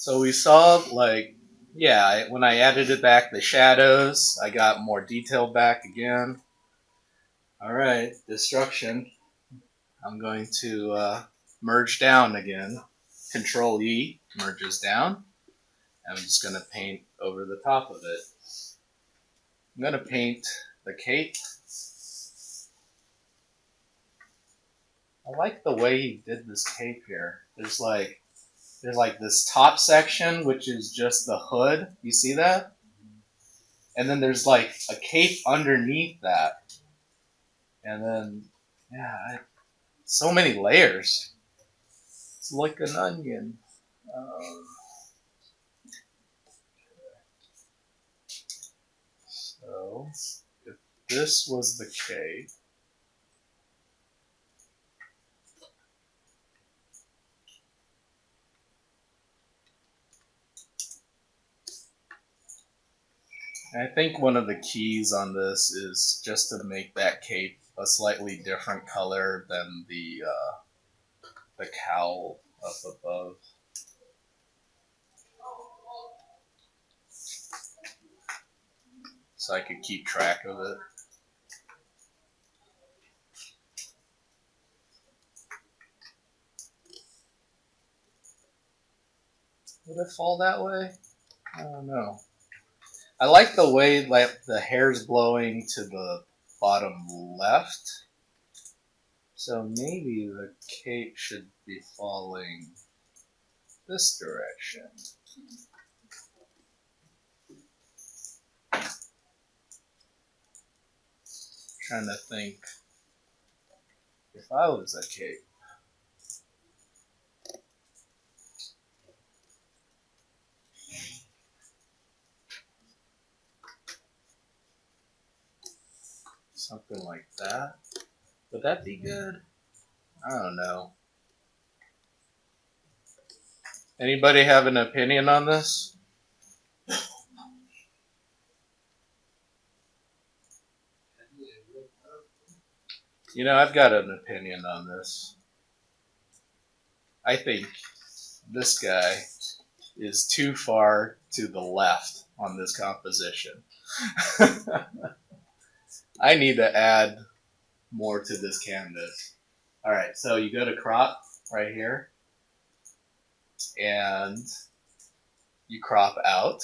So we saw, like, yeah, when I edited back the shadows, I got more detail back again. Alright, destruction. I'm going to merge down again. Control E, merges down. I'm just going to paint over the top of it. I'm going to paint the cape. I like the way he did this cape here. There's like this top section, which is just the hood. You see that? And then there's like a cape underneath that. And then, yeah, so many layers. It's like an onion. So, if this was the cape, I think one of the keys on this is just to make that cape a slightly different color than the cowl up above. So I could keep track of it. Would it fall that way? I don't know. I like the way like the hair's blowing to the bottom left. So maybe the cape should be falling this direction. Trying to think if I was a cape. Something like that. Would that be good? I don't know. Anybody have an opinion on this? You know, I've got an opinion on this. I think this guy is too far to the left on this composition. I need to add more to this canvas. Alright, so you go to crop right here, and you crop out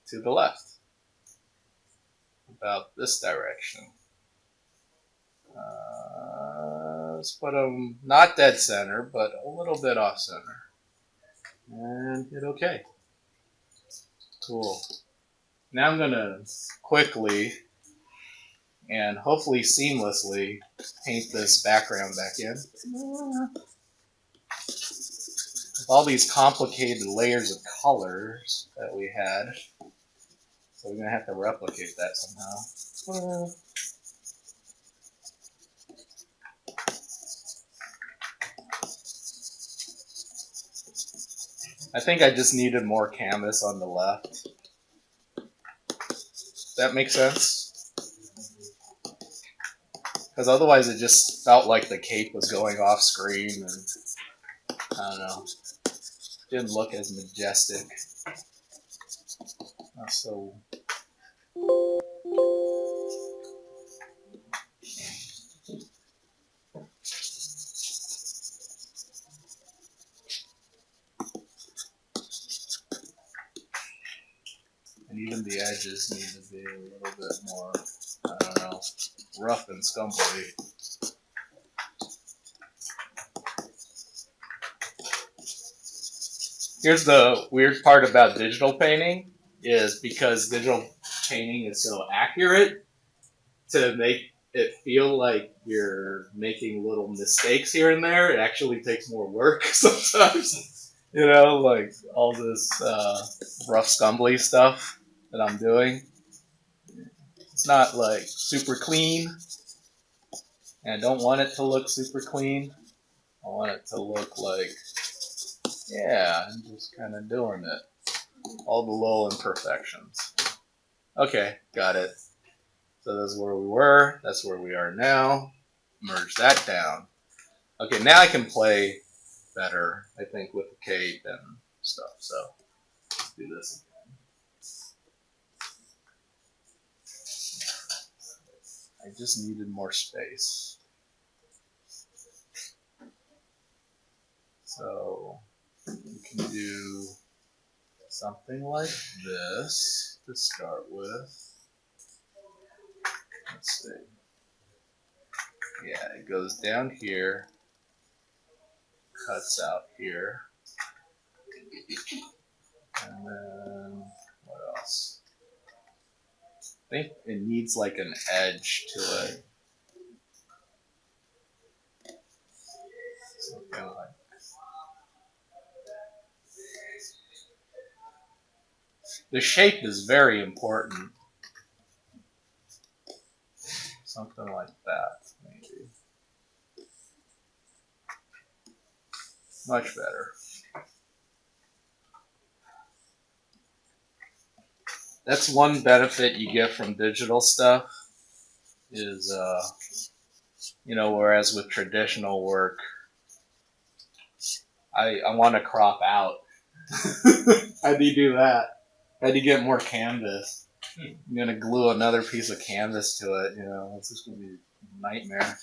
to the left, about this direction. Let's put them not dead center, but a little bit off center. And hit OK. Cool. Now I'm going to quickly and hopefully seamlessly paint this background back in. All these complicated layers of colors that we had. So we're going to have to replicate that somehow. I think I just needed more canvas on the left. Does that make sense? Because otherwise it just felt like the cape was going off screen and I don't know. Didn't look as majestic. So and even the edges need to be a little bit more, I don't know, rough and scumbly. Here's the weird part about digital painting is because digital painting is so accurate, to make it feel like you're making little mistakes here and there, it actually takes more work sometimes. You know, like all this rough scumbly stuff that I'm doing. It's not like super clean, and I don't want it to look super clean. I want it to look like, yeah, I'm just kind of doing it. All the little imperfections. Okay, got it. So that's where we were. That's where we are now. Merge that down. Okay, now I can play better, I think, with the cape and stuff. So let's do this again. I just needed more space. So we can do something like this to start with. Let's see. Yeah, it goes down here, cuts out here, and then what else? I think it needs like an edge to it. Something like the shape is very important. Something like that, maybe. Much better. That's one benefit you get from digital stuff is, whereas with traditional work, I want to crop out. How do you do that? How do you get more canvas? I'm going to glue another piece of canvas to it, it's just going to be a nightmare.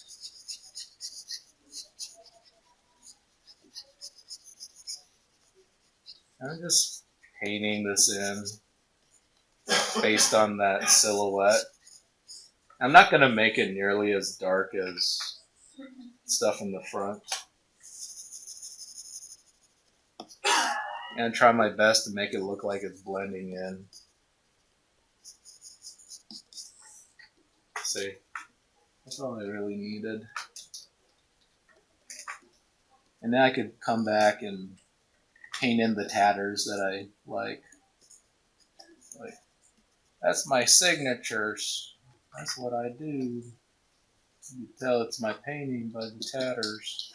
I'm just painting this in based on that silhouette. I'm not going to make it nearly as dark as stuff in the front. And try my best to make it look like it's blending in. See, that's all I really needed. And then I could come back and paint in the tatters that I like. Like, that's my signatures. That's what I do. You can tell it's my painting by the tatters.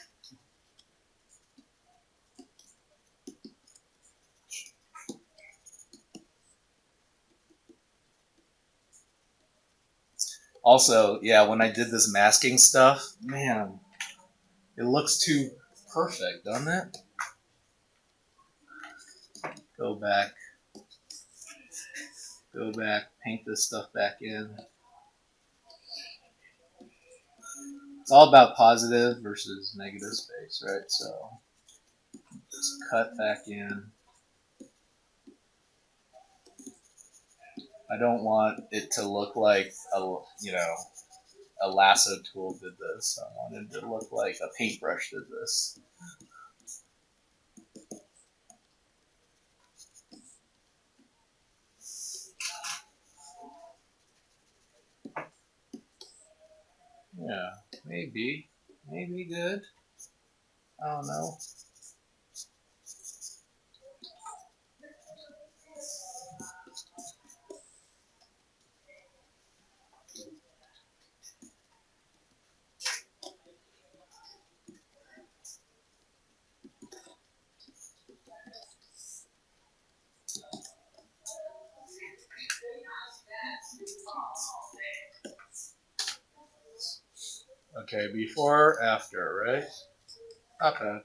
Also, yeah, when I did this masking stuff, man, it looks too perfect, doesn't it? Go back, paint this stuff back in. It's all about positive versus negative space, right? So just cut back in. I don't want it to look like a lasso tool did this. I want it to look like a paintbrush did this. Yeah, maybe good. I don't know. Okay, before, after, right? Okay.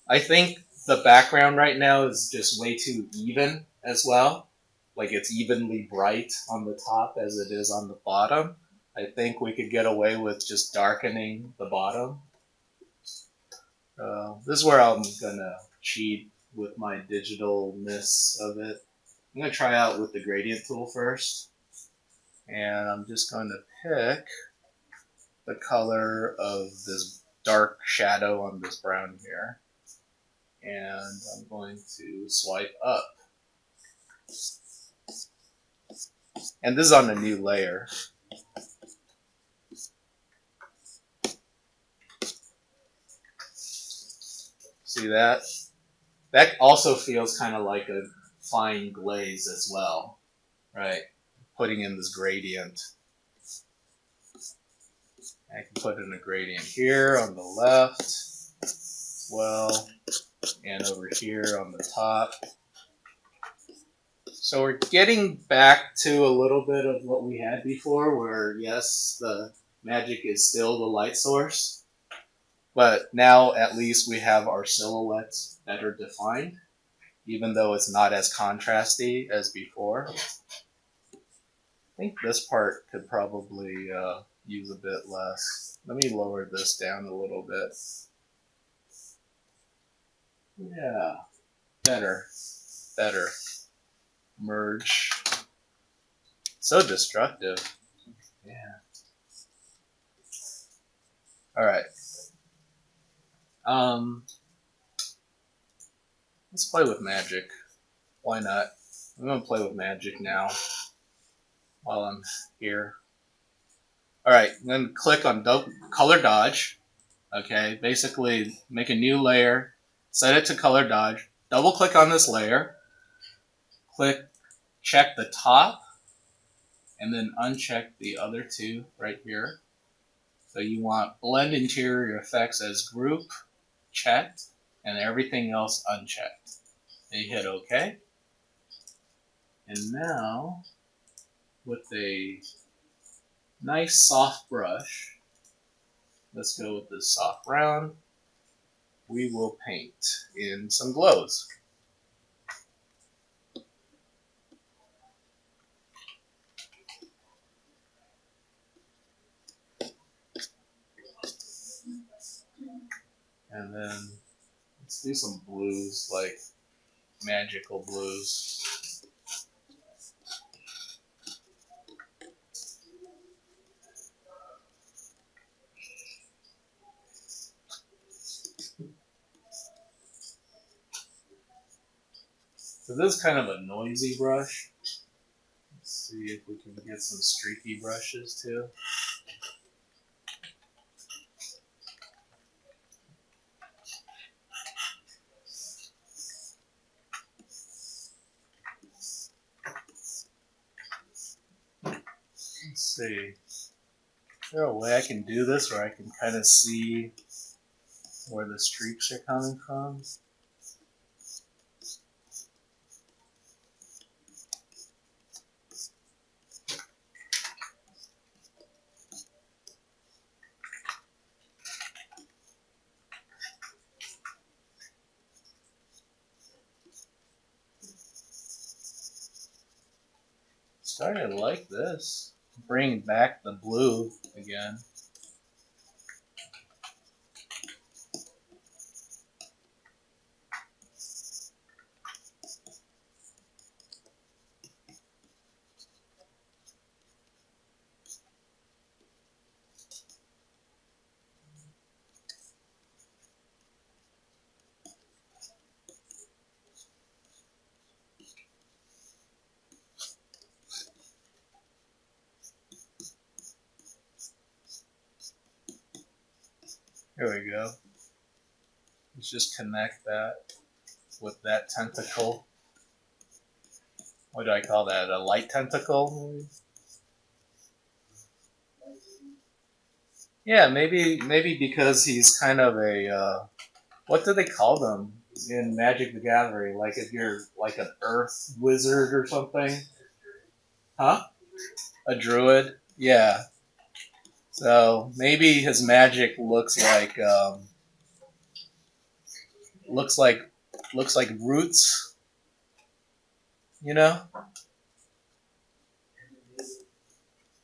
I think the background right now is just way too even as well. Like it's evenly bright on the top as it is on the bottom. I think we could get away with just darkening the bottom. This is where I'm gonna cheat with my digitalness of it. I'm gonna try out with the gradient tool first. And I'm just going to pick the color of this dark shadow on this brown here. And I'm going to swipe up. And this is on a new layer. See that? That also feels kind of like a fine glaze as well, right? Putting in this gradient. I can put in a gradient here on the left as well, and over here on the top. So we're getting back to a little bit of what we had before, where yes, the magic is still the light source, But now at least we have our silhouettes better defined, even though it's not as contrasty as before. I think this part could probably use a bit less. Let me lower this down a little bit. Yeah, better, better. Merge. So destructive. Yeah. All right. Um, let's play with magic. Why not? I'm gonna play with magic now while I'm here. All right. Then click on color dodge. Okay. Basically, make a new layer. Set it to color dodge. Double click on this layer. Click. Check the top, and then uncheck the other two right here. So you want blend interior effects as group checked, and everything else unchecked. Then you hit OK. And now, with a nice soft brush, let's go with this soft round, we will paint in some glows. And then let's do some blues, like magical blues. So this is kind of a noisy brush. Let's see if we can get some streaky brushes too. Let's see. Is there a way I can do this where I can kind of see where the streaks are coming from? Starting to like this. Bring back the blue again. Here we go. Let's just connect that with that tentacle. What do I call that? A light tentacle? Yeah, maybe because he's kind of a what do they call them in Magic the Gathering? Like if you're like an earth wizard or something? Huh? A druid? Yeah. So maybe his magic looks like looks like roots, you know,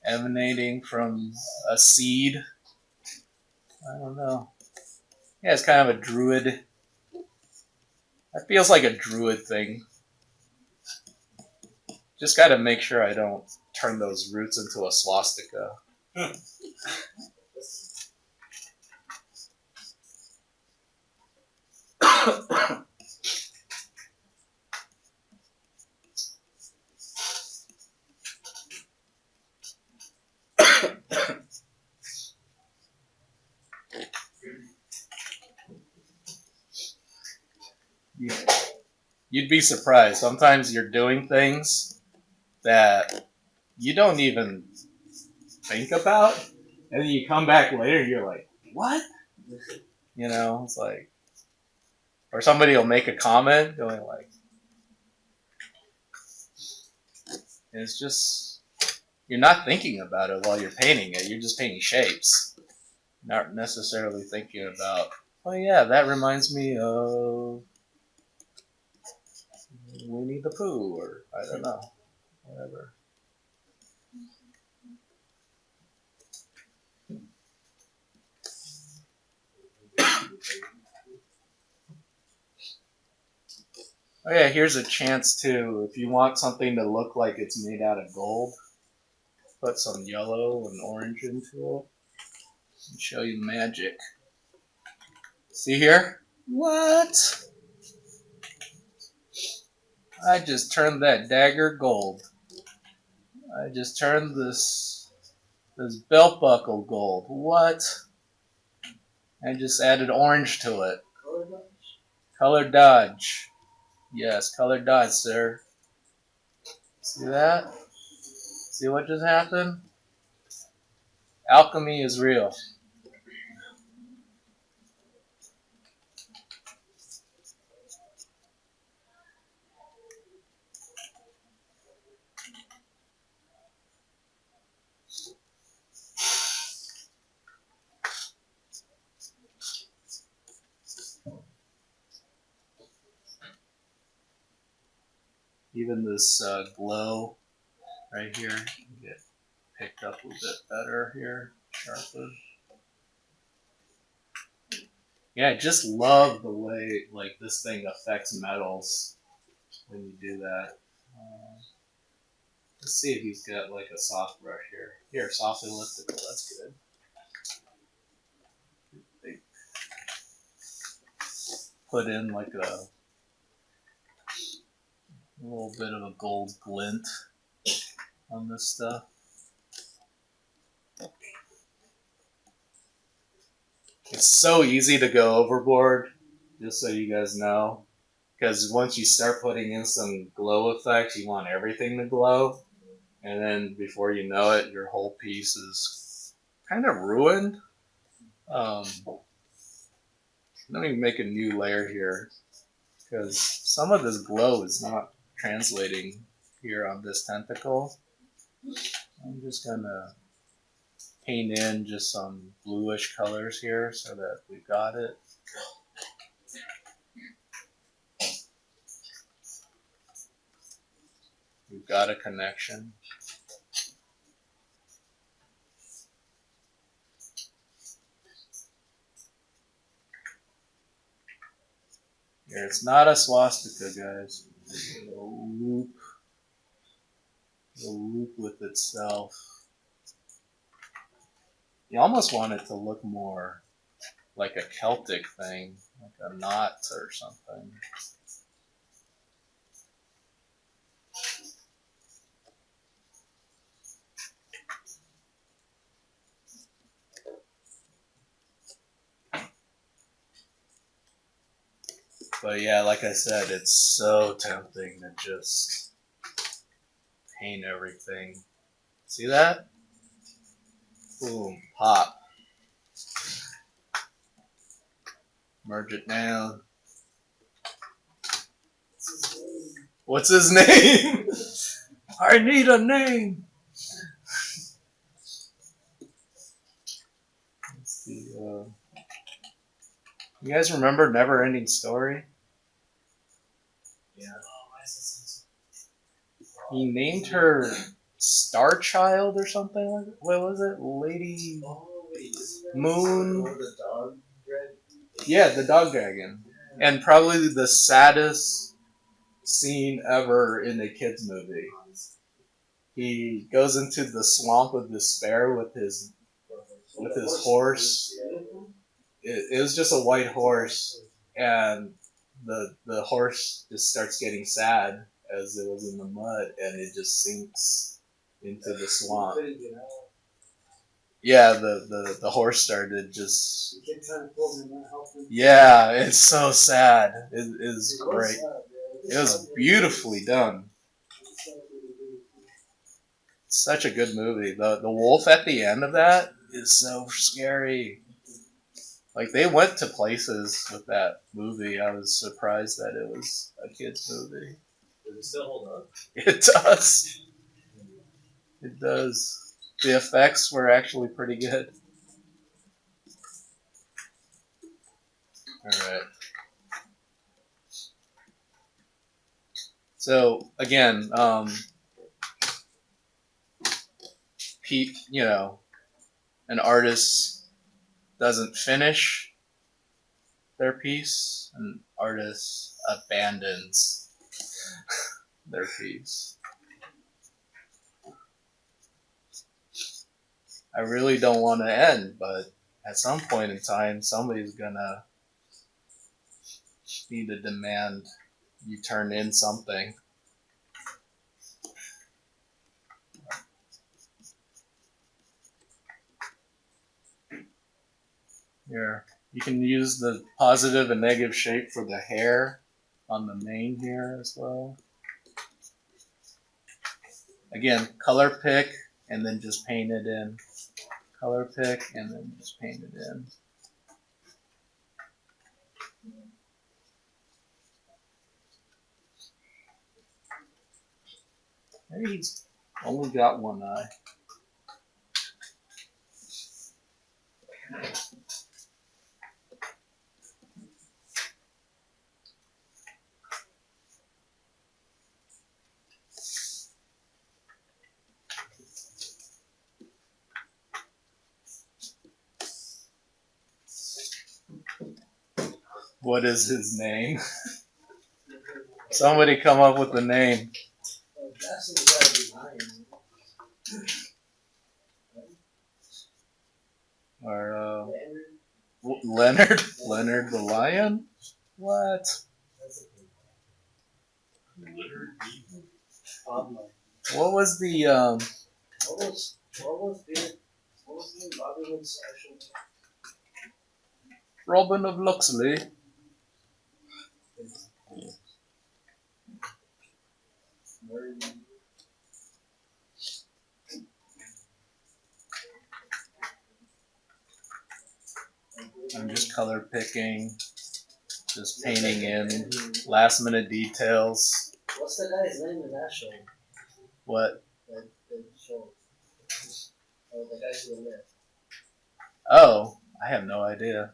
emanating from a seed. I don't know. Yeah, it's kind of a druid. That feels like a druid thing. Just got to make sure I don't turn those roots into a swastika. You'd be surprised. Sometimes you're doing things that you don't even think about, and then you come back later and you're like, what? You know, it's like, or somebody will make a comment going like, and it's just, you're not thinking about it while you're painting it. You're just painting shapes. not necessarily thinking about, oh yeah, that reminds me of Winnie the Pooh, or I don't know, whatever. Oh yeah, here's a chance too. If you want something to look like it's made out of gold, put some yellow and orange into it and show you the magic. See here? What? I just turned that dagger gold. I just turned this belt buckle gold. What? I just added orange to it. Color dodge. Yes, color dodge, sir. See that? See what just happened? Alchemy is real. Even this glow right here can get picked up a bit better here, sharper. Yeah, I just love the way like this thing affects metals when you do that. Let's see if he's got like a soft brush here. Here, soft elliptical. That's good. They put in like a little bit of a gold glint on this stuff. It's so easy to go overboard, just so you guys know. Because once you start putting in some glow effects, you want everything to glow. And then before you know it, your whole piece is kind of ruined. Let me make a new layer here. Because some of this glow is not translating here on this tentacle. I'm just going to paint in just some bluish colors here so that we've got it. We've got a connection. Here, it's not a swastika, guys. A loop with itself. You almost want it to look more like a Celtic thing, like a knot or something. But yeah, like I said, it's so tempting to just paint everything. See that? Boom, pop. Merge it down. What's his name? I need a name. Let's see. You guys remember Never Ending Story? Yeah. He named her Star Child or something like that. What was it? Lady Moon? The dog dragon? Yeah, the dog dragon. And probably the saddest scene ever in a kids movie. He goes into the swamp of despair with his horse. It was just a white horse, and the horse just starts getting sad as it was in the mud, and it just sinks into the swamp. Yeah, the horse started just. Yeah, it's so sad. It is great. It was beautifully done. Such a good movie. The wolf at the end of that is so scary. Like, they went to places with that movie. I was surprised that it was a kid's movie. Does it still hold up? It does. It does. The effects were actually pretty good. Alright. So again, an artist doesn't finish their piece, an artist abandons their piece. I really don't want to end, but at some point in time, somebody's gonna need to demand you turn in something. Here, you can use the positive and negative shape for the hair on the mane here as well. Again, color pick and then just paint it in. Color pick and then just paint it in. Maybe he's only got one eye. What is his name? Somebody come up with the name. Or Leonard? Leonard the Lion? What? What was the Robin of Locksley? I'm just color picking, just painting in last minute details. What's the guy's name in that show? What? That show. Oh, the guy to the left. Oh, I have no idea.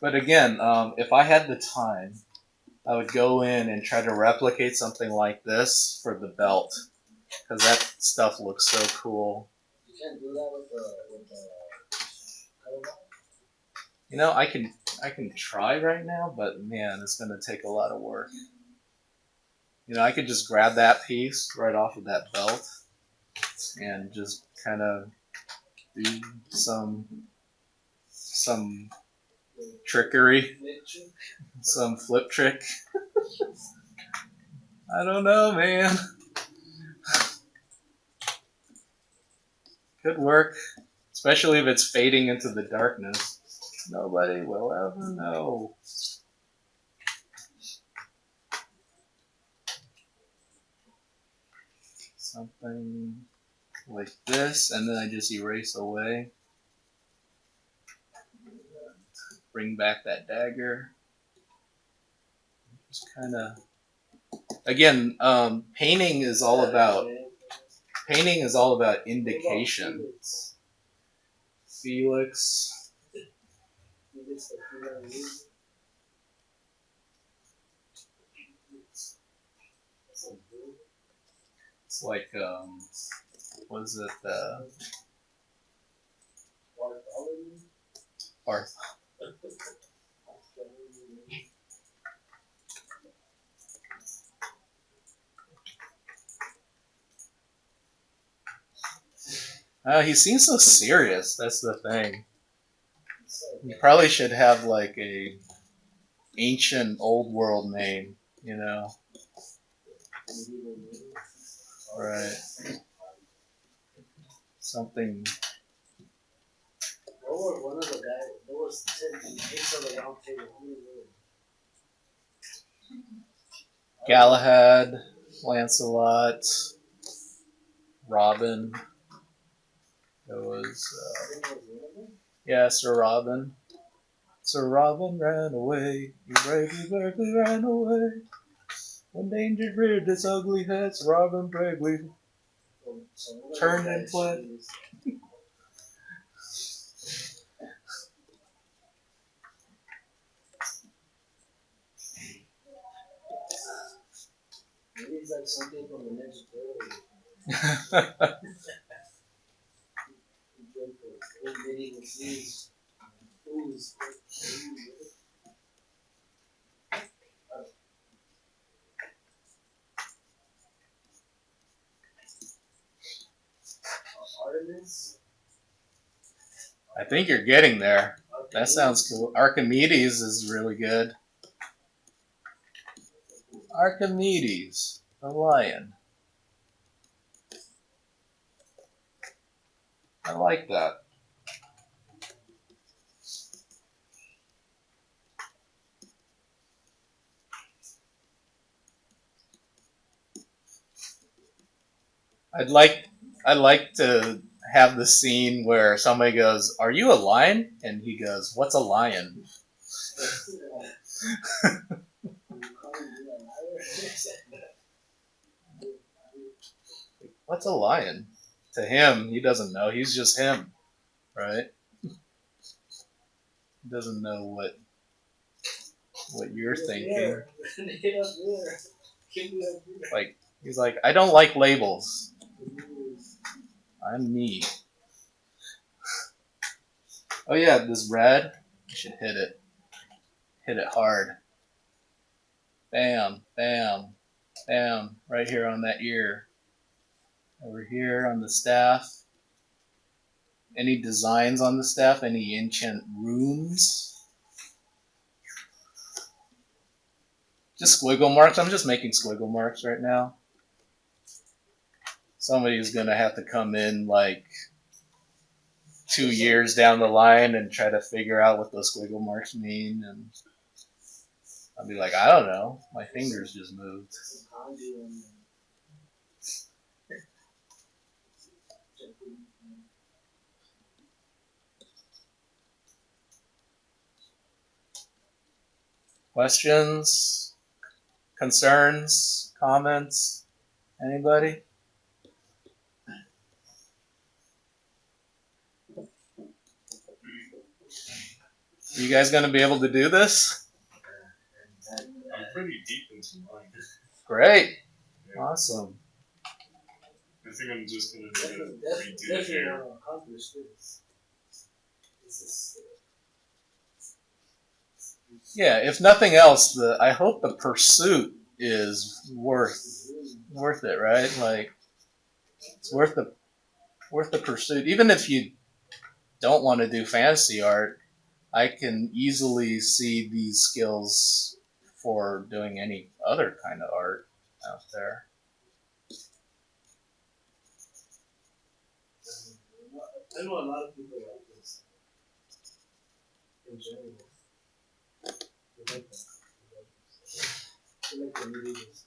But again, if I had the time, I would go in and try to replicate something like this for the belt, because that stuff looks so cool. You can't do that with the You know, I can try right now, but man, it's gonna take a lot of work. You know, I could just grab that piece right off of that belt and just kind of do some trickery, some flip trick. I don't know, man. Could work, especially if it's fading into the darkness. Nobody will ever know. Something like this, and then I just erase away. Bring back that dagger. Just kind of. Again, painting is all about indication. Felix. It's like what is it? Barth. He seems so serious. That's the thing. You probably should have like a ancient old world name, you know? Right. Something. One of the guys, there was 10 hits on the round table. Galahad, Lancelot, Robin. There was, Sir Robin. Sir Robin ran away, he bravely ran away. When danger reared its ugly head, Sir Robin bravely turned and fled. something from the Ninja Turtles. You drink the invading disease. Ooze. Artemis. I think you're getting there. That sounds cool. Archimedes is really good. Archimedes, the lion. I like that. I'd like to have the scene where somebody goes, "Are you a lion?" And he goes, "What's a lion?" What's a lion? To him, he doesn't know. He's just him, right? He doesn't know what you're thinking. Like he's like, I don't like labels. I'm me. Oh yeah, this red. You should hit it. Hit it hard. Bam, bam, bam. Right here on that ear. Over here on the staff. Any designs on the staff? Any ancient runes? Just squiggle marks. I'm just making squiggle marks right now. Somebody's gonna have to come in like 2 years down the line and try to figure out what those squiggle marks mean, and I'll be like, I don't know. My fingers just moved. Questions? Concerns? Comments? Anybody? You guys gonna be able to do this? I'm pretty deep into mine. Great. Yeah. Awesome. I think I'm just gonna redo the hair. Yeah, if nothing else, I hope the pursuit is worth it, right? Like it's worth the pursuit. Even if you don't want to do fantasy art, I can easily see these skills for doing any other kind of art out there. I know a lot of people like this. In general. They like that. They like the medieval stuff.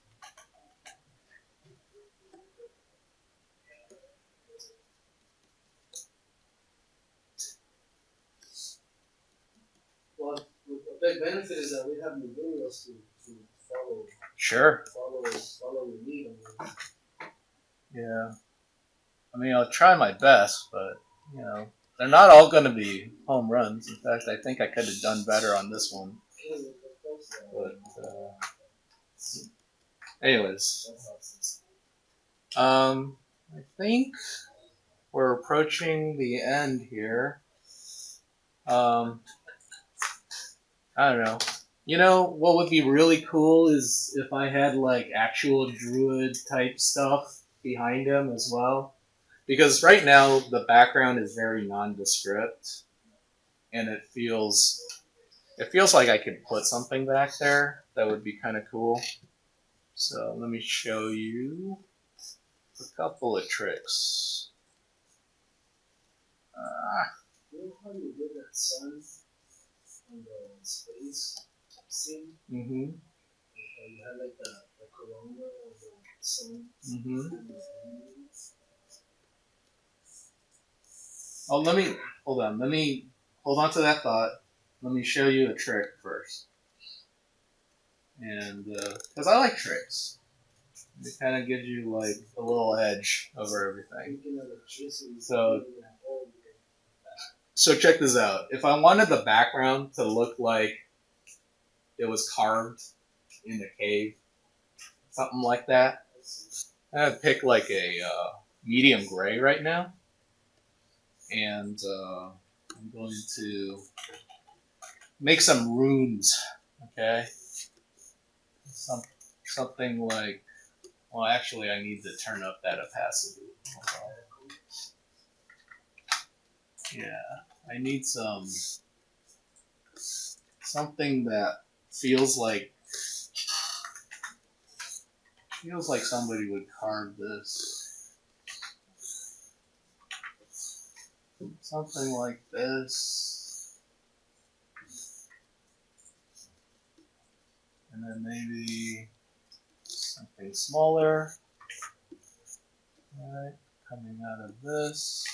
Well, the big benefit is that we have materials to follow. Sure. Follow the lead. Yeah. I mean, I'll try my best, but you know, they're not all going to be home runs. In fact, I think I could have done better on this one. But anyways, I think we're approaching the end here. I don't know. You know what would be really cool is if I had like actual druid type stuff behind him as well. Because right now the background is very nondescript, and it feels like I could put something back there that would be kind of cool. So let me show you a couple of tricks. You know how you did that sun on the space scene? Mm-hmm. You had like the corona of the sun. Mm-hmm. Oh, let me hold on. Let me hold on to that thought. Let me show you a trick first, and because I like tricks, it kind of gives you like a little edge over everything. So check this out. If I wanted the background to look like it was carved in a cave, something like that, I'm gonna pick like a medium gray right now, and I'm going to make some runes. Okay, something like. Well, actually, I need to turn up that opacity. Yeah, I need something that feels like somebody would carve this. Something like this. And then maybe something smaller. Alright, coming out of this.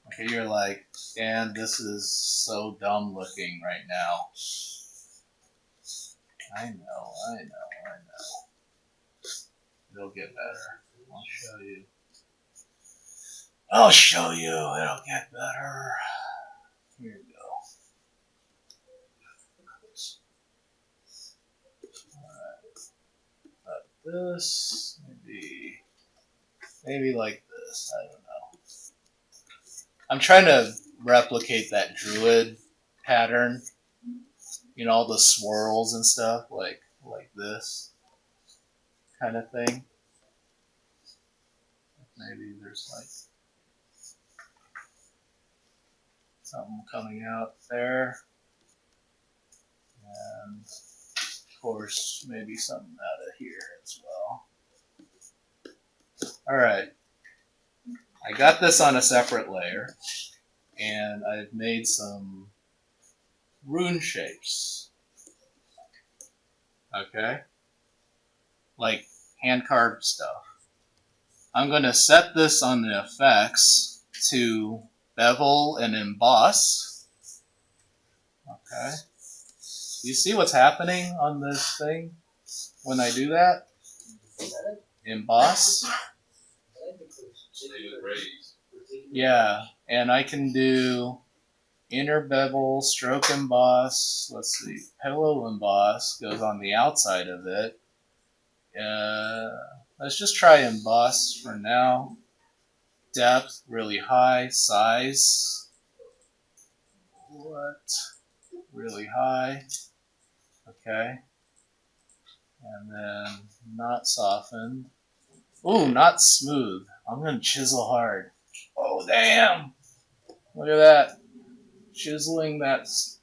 Okay, you're like, Dan, this is so dumb looking right now. I know. It'll get better. I'll show you. It'll get better. Here you go. Alright. This. Maybe like this. I don't know. I'm trying to replicate that druid pattern. You know, all the swirls and stuff, like this kind of thing. Maybe there's like something coming out there. And of course, maybe something out of here as well. Alright. I got this on a separate layer. And I've made some rune shapes. Okay? Like hand carved stuff. I'm going to set this on the effects to bevel and emboss. Okay. You see what's happening on this thing when I do that? Emboss. Yeah, and I can do inner bevel, stroke emboss. Let's see, pillow emboss goes on the outside of it. Let's just try emboss for now. Depth really high, size really high. Okay, and then not softened. Ooh, not smooth. I'm gonna chisel hard. Oh damn! Look at that. Chiseling that's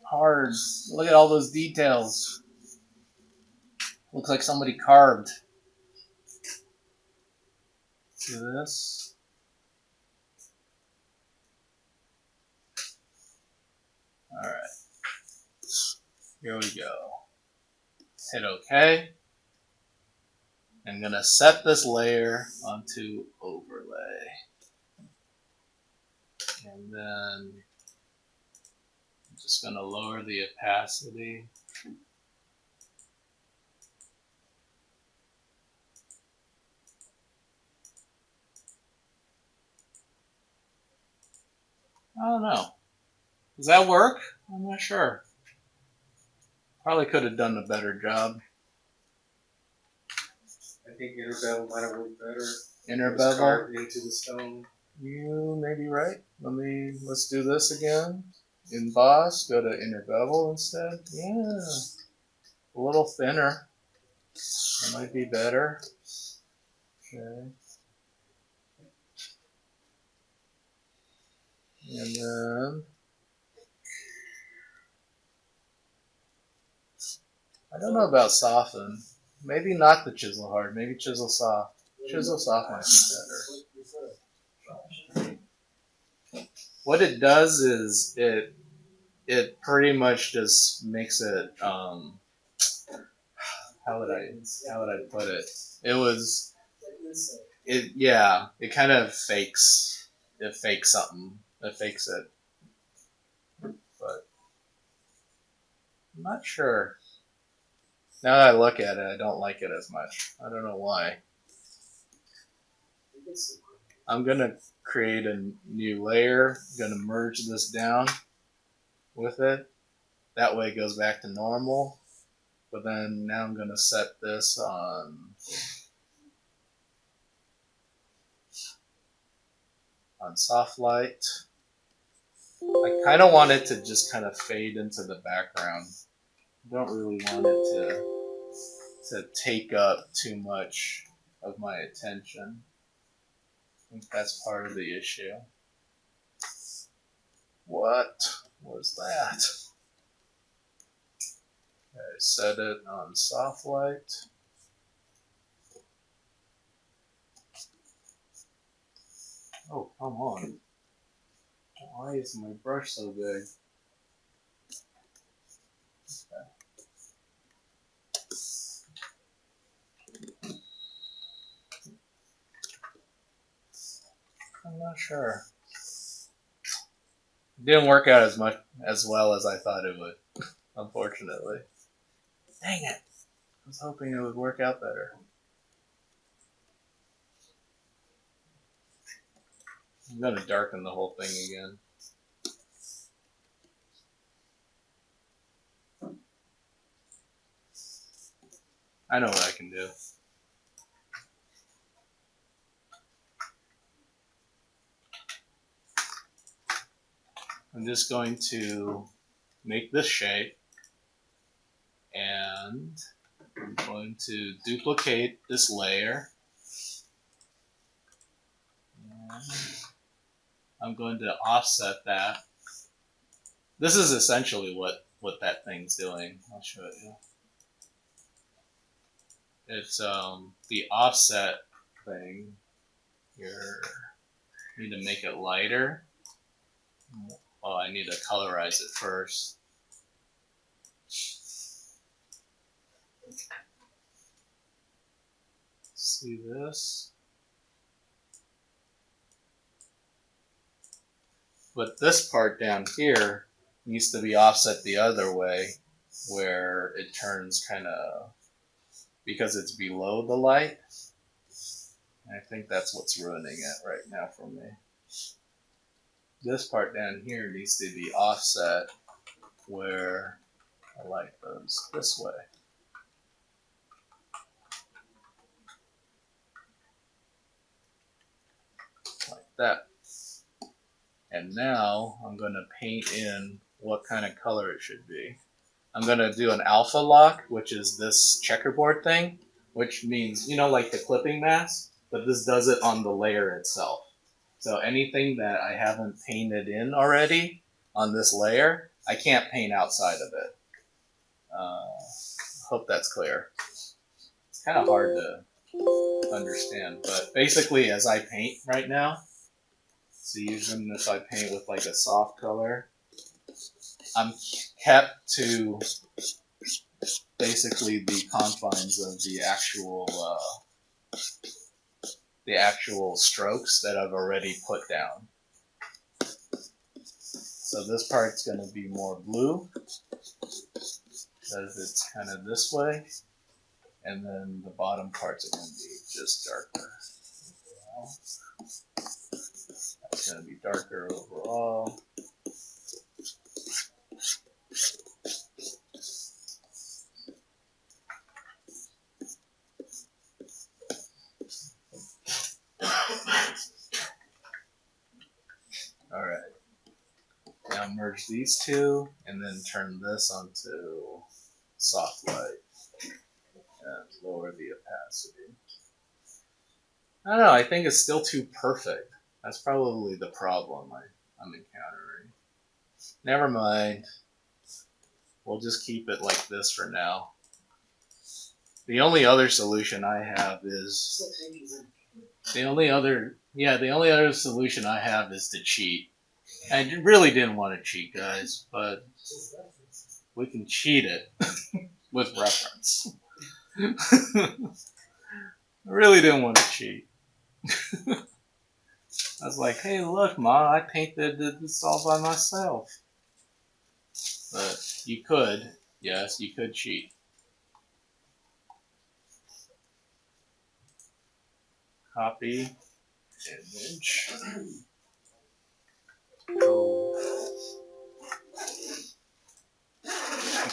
hard. Look at all those details. Looks like somebody carved. See this? Alright. Here we go. Hit OK. I'm going to set this layer onto overlay. And then I'm just going to lower the opacity. I don't know. Does that work? I'm not sure. Probably could have done a better job. I think inner bevel might have worked better. Inner bevel? Carved into the stone. You may be right. Let's do this again. Emboss, go to inner bevel instead. Yeah. A little thinner. That might be better. Okay. And then I don't know about soften. Maybe not the chisel hard. Maybe chisel soft. Chisel soft might be better. What it does is it pretty much just makes it how would I put it? It kind of fakes something. It fakes it. But I'm not sure. Now that I look at it, I don't like it as much. I don't know why. I'm gonna create a new layer. I'm gonna merge this down with it. That way it goes back to normal. But then now I'm going to set this on soft light. I kind of want it to just kind of fade into the background. I don't really want it to take up too much of my attention. I think that's part of the issue. What was that? Okay, set it on soft light. Oh, come on. Why is my brush so big? I'm not sure. It didn't work out as well as I thought it would, unfortunately. Dang it. I was hoping it would work out better. I'm gonna darken the whole thing again. I know what I can do. I'm just going to make this shape, and I'm going to duplicate this layer. And I'm going to offset that. This is essentially what that thing's doing. I'll show you. It's the offset thing. Here, I need to make it lighter. Oh, I need to colorize it first. See this? But this part down here needs to be offset the other way, where it turns kind of, because it's below the light. I think that's what's ruining it right now for me. This part down here needs to be offset where the light goes this way. Like that. And now I'm going to paint in what kind of color it should be. I'm going to do an alpha lock, which is this checkerboard thing, which means, you know, like the clipping mask, but this does it on the layer itself. So anything that I haven't painted in already on this layer, I can't paint outside of it. Hope that's clear. It's kind of hard to understand, but basically as I paint right now, so even if I paint with like a soft color, I'm kept to basically the confines of the actual strokes that I've already put down. So this part's going to be more blue, because it's kind of this way, and then the bottom parts are going to be just darker. That's going to be darker overall. Alright. Now merge these two, and then turn this onto soft light, and lower the opacity. I don't know, I think it's still too perfect. That's probably the problem I'm encountering. Never mind. We'll just keep it like this for now. The only other solution I have is the only other solution I have is to cheat. I really didn't want to cheat, guys, but we can cheat it with reference. I really didn't want to cheat. I was like, hey, look, Ma, I painted this all by myself. But you could, yes, you could cheat. Copy, image, control.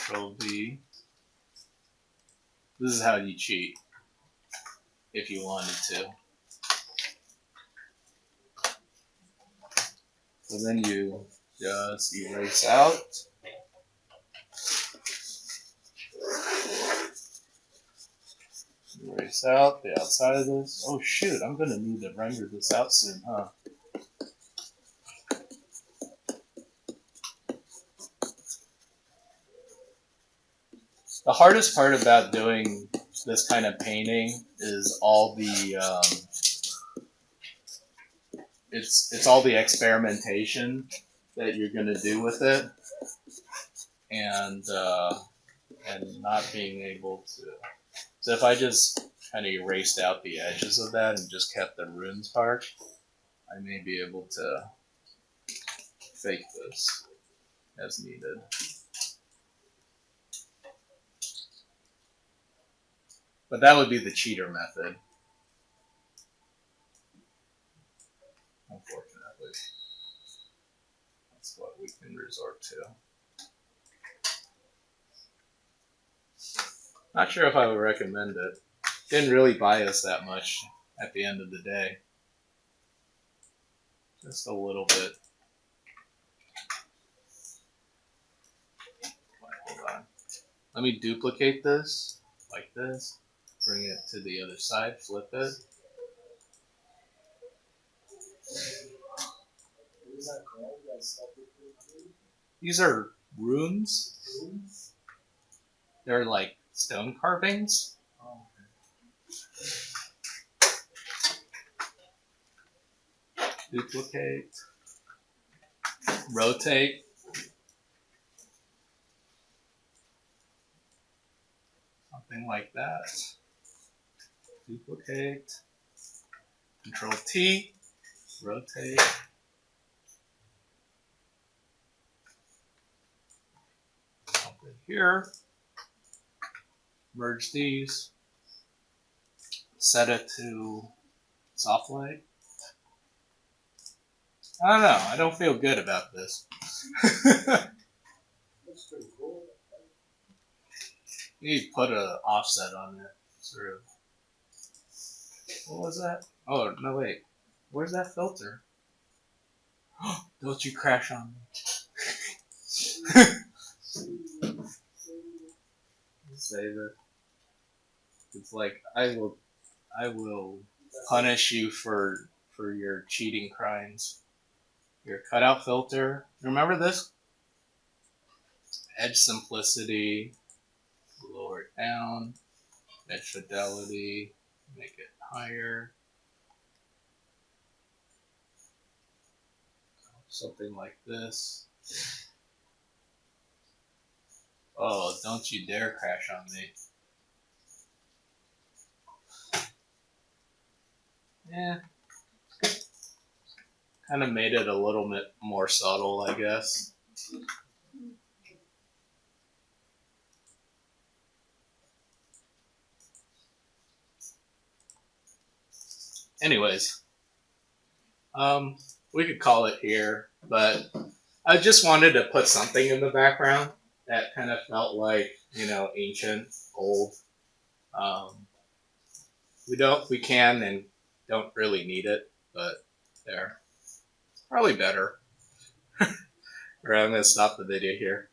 Control V. This is how you cheat if you wanted to. So then you just erase out. Erase out the outside of this. Oh shoot, I'm gonna need to render this out soon, huh? The hardest part about doing this kind of painting is all the it's all the experimentation that you're gonna do with it, and not being able to. So if I just kind of erased out the edges of that and just kept the runes part, I may be able to fake this as needed. But that would be the cheater method, unfortunately. That's what we can resort to. Not sure if I would recommend it. Didn't really buy us that much at the end of the day. Just a little bit. Hold on. Let me duplicate this like this. Bring it to the other side. Flip it. What is that called? That stuff you put in? These are runes. They're like stone carvings. Oh, Duplicate. Rotate. Something like that. Duplicate. Control T. Rotate. Something here. Merge these. Set it to soft light. I don't know. I don't feel good about this. that's pretty cool. You need to put an offset on it. Sort of. What was that? Oh, no, wait. Where's that filter? Don't you crash on me. Save it. It's like, I will punish you for your cheating crimes. Your cutout filter. Remember this? Edge simplicity. Lower it down. Edge fidelity. Make it higher. Something like this. Oh, don't you dare crash on me. Yeah. Kind of made it a little bit more subtle, I guess. Anyways, we could call it here, but I just wanted to put something in the background that kind of felt like, ancient, old. We can and don't really need it, but there. Probably better. Alright, I'm gonna stop the video here.